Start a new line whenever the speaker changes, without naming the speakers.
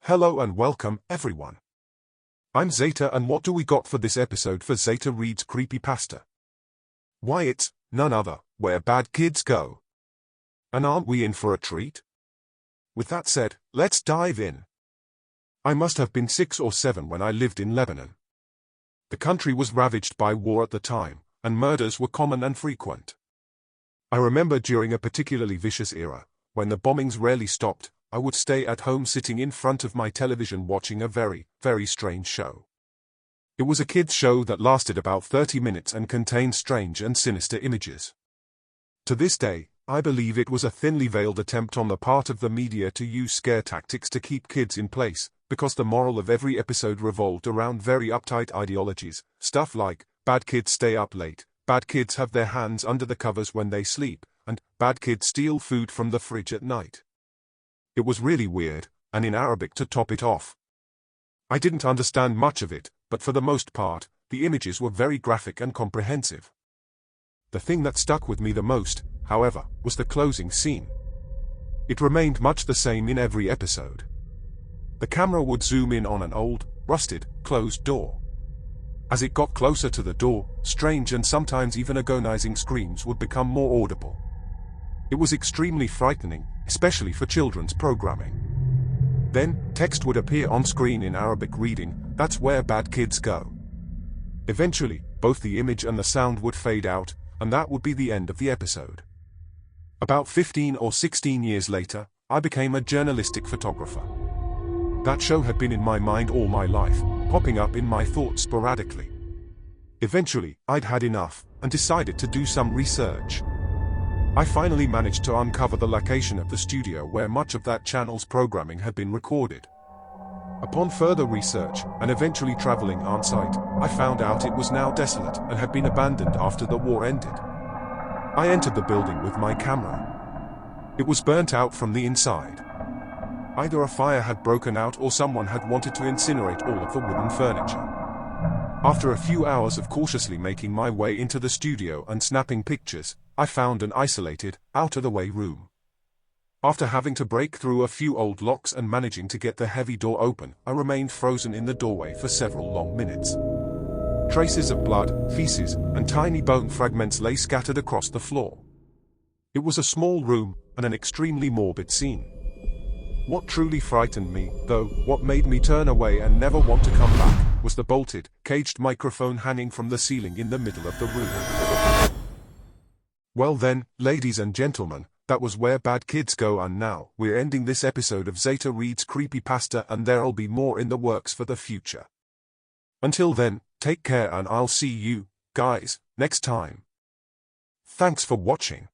Hello and welcome, everyone. I'm Zeta, and what do we got for this episode for Zeta Reads Creepypasta? Why, it's none other, Where Bad Kids Go. And aren't we in for a treat? With that said, let's dive in. I must have been 6 or 7 when I lived in Lebanon. The country was ravaged by war at the time, and murders were common and frequent. I remember during a particularly vicious era, when the bombings rarely stopped, I would stay at home sitting in front of my television watching a very, very strange show. It was a kids' show that lasted about 30 minutes and contained strange and sinister images. To this day, I believe it was a thinly veiled attempt on the part of the media to use scare tactics to keep kids in place, because the moral of every episode revolved around very uptight ideologies, stuff like, bad kids stay up late, bad kids have their hands under the covers when they sleep, and bad kids steal food from the fridge at night. It was really weird, and in Arabic to top it off. I didn't understand much of it, but for the most part, the images were very graphic and comprehensive. The thing that stuck with me the most, however, was the closing scene. It remained much the same in every episode. The camera would zoom in on an old, rusted, closed door. As it got closer to the door, strange and sometimes even agonizing screams would become more audible. It was extremely frightening, especially for children's programming. Then, text would appear on screen in Arabic reading, "That's where bad kids go." Eventually, both the image and the sound would fade out, and that would be the end of the episode. About 15 or 16 years later, I became a journalistic photographer. That show had been in my mind all my life, popping up in my thoughts sporadically. Eventually, I'd had enough, and decided to do some research. I finally managed to uncover the location of the studio where much of that channel's programming had been recorded. Upon further research, and eventually traveling on-site, I found out it was now desolate and had been abandoned after the war ended. I entered the building with my camera. It was burnt out from the inside. Either a fire had broken out or someone had wanted to incinerate all of the wooden furniture. After a few hours of cautiously making my way into the studio and snapping pictures, I found an isolated, out-of-the-way room. After having to break through a few old locks and managing to get the heavy door open, I remained frozen in the doorway for several long minutes. Traces of blood, feces, and tiny bone fragments lay scattered across the floor. It was a small room, and an extremely morbid scene. What truly frightened me, though, what made me turn away and never want to come back, was the bolted, caged microphone hanging from the ceiling in the middle of the room. Well then, ladies and gentlemen, that was Where Bad Kids Go, and now, we're ending this episode of Zeta Reads Creepypasta, and there'll be more in the works for the future. Until then, take care, and I'll see you, guys, next time. Thanks for watching.